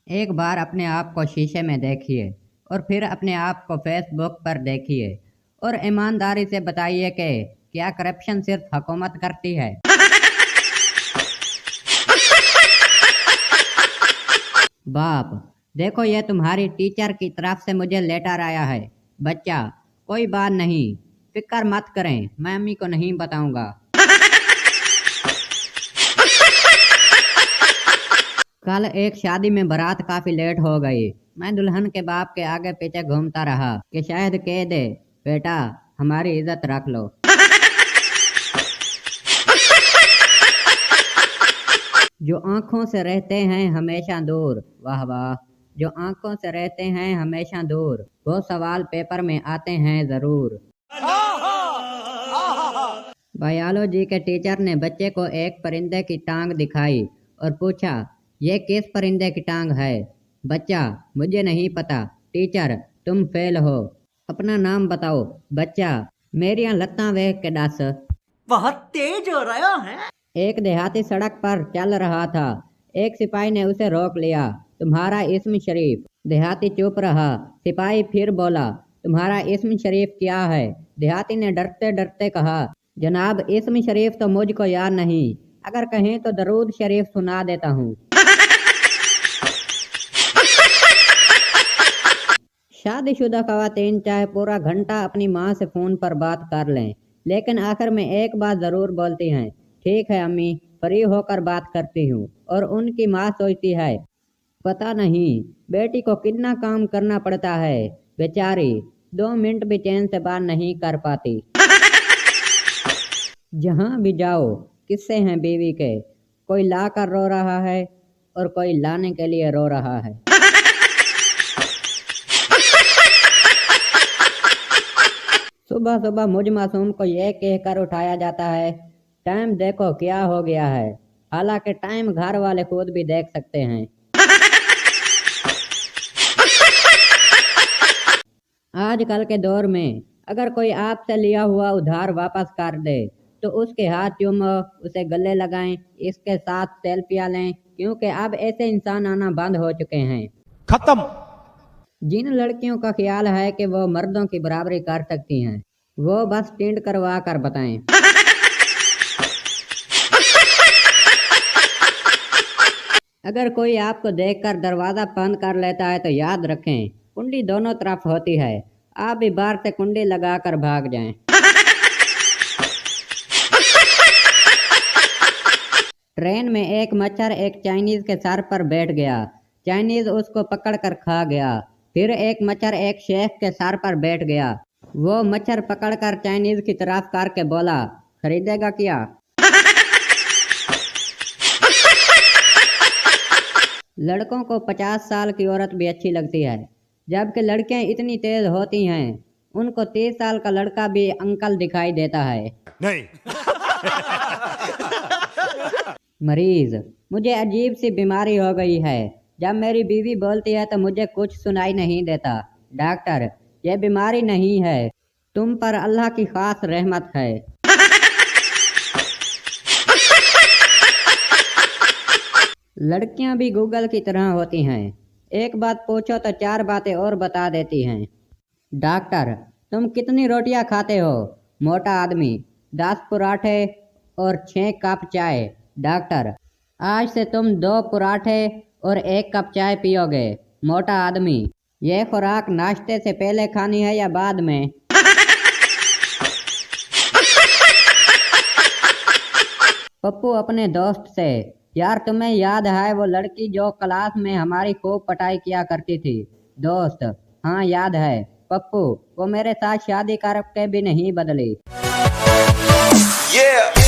एक बार अपने आप को शीशे में देखिए और फिर अपने आप को फेसबुक पर देखिए और ईमानदारी से बताइए कि क्या करप्शन सिर्फ हुकूमत करती है। बाप, देखो ये तुम्हारी टीचर की तरफ से मुझे लेटर आया है। बच्चा, कोई बात नहीं, फिक्र मत करें, मैं अम्मी को नहीं बताऊंगा। कल एक शादी में बारात काफी लेट हो गई। मैं दुल्हन के बाप के आगे पीछे घूमता रहा कि शायद कह दे, बेटा हमारी इज्जत रख लो। जो आंखों से रहते हैं हमेशा दूर, वाह वाह, जो आंखों से रहते हैं हमेशा दूर, वो सवाल पेपर में आते हैं जरूर। बायोलॉजी के टीचर ने बच्चे को एक परिंदे की टांग दिखाई और पूछा, ये किस परिंदे की टांग है? बच्चा, मुझे नहीं पता। टीचर, तुम फेल हो, अपना नाम बताओ। बच्चा, मेरियां लत्तां वेख के दस। बहुत तेज हो रहा है। एक देहाती सड़क पर चल रहा था। एक सिपाही ने उसे रोक लिया, तुम्हारा इस्म शरीफ? देहाती चुप रहा। सिपाही फिर बोला, तुम्हारा इस्म शरीफ क्या है? देहाती ने डरते डरते कहा, जनाब इस्म शरीफ तो मुझको याद नहीं, अगर कहें तो दरूद शरीफ सुना देता हूँ। शादीशुदा खवातीन चाहे पूरा घंटा अपनी माँ से फोन पर बात कर लें, लेकिन आखिर में एक बात जरूर बोलती हैं, ठीक है अम्मी, फ्री होकर बात करती हूँ। और उनकी माँ सोचती है, पता नहीं बेटी को कितना काम करना पड़ता है, बेचारी 2 मिनट भी चैन से बात नहीं कर पाती। जहाँ भी जाओ किस्से हैं बीवी के, कोई ला कर रो रहा है और कोई लाने के लिए रो रहा है। सुबह सुबह मुझ मासूम को यह कहकर उठाया जाता है, टाइम देखो क्या हो गया है, हालांकि टाइम घर वाले खुद भी देख सकते हैं। आजकल के दौर में अगर कोई आपसे लिया हुआ उधार वापस कर दे तो उसके हाथ चूमो, उसे गले लगाएं, इसके साथ सेल्फियां लें, क्योंकि अब ऐसे इंसान आना बंद हो चुके हैं। खत्म। जिन लड़कियों का ख्याल है कि वो मर्दों की बराबरी कर सकती हैं, वो बस टिंड करवा कर बताएं। अगर कोई आपको देखकर दरवाजा बंद कर लेता है तो याद रखें, कुंडी दोनों तरफ होती है, आप भी बाहर से कुंडी लगाकर भाग जाएं। ट्रेन में एक मच्छर एक चाइनीज के सर पर बैठ गया। चाइनीज उसको पकड़कर खा गया। फिर एक मच्छर एक शेख के सर पर बैठ गया। वो मच्छर पकड़कर चाइनीज की तरफ करके बोला, खरीदेगा क्या? लड़कों को 50 साल की औरत भी अच्छी लगती है, जबकि लड़कियां इतनी तेज होती हैं, उनको 30 साल का लड़का भी अंकल दिखाई देता है। नहीं। मरीज, मुझे अजीब सी बीमारी हो गई है, जब मेरी बीवी बोलती है तो मुझे कुछ सुनाई नहीं देता। डॉक्टर, ये बीमारी नहीं है, तुम पर अल्लाह की खास रहमत है। लड़कियां भी गूगल की तरह होती हैं, एक बात पूछो तो 4 बातें और बता देती हैं। डॉक्टर, तुम कितनी रोटियां खाते हो? मोटा आदमी, 10 पराठे और 6 कप चाय। डॉक्टर, आज से तुम 2 पराठे और 1 कप चाय पियोगे। मोटा आदमी, यह खुराक नाश्ते से पहले खानी है या बाद में? पप्पू अपने दोस्त से, यार तुम्हें याद है वो लड़की जो क्लास में हमारी खूब पढ़ाई किया करती थी? दोस्त, हाँ याद है। पप्पू, वो मेरे साथ शादी करके भी नहीं बदली। Yeah.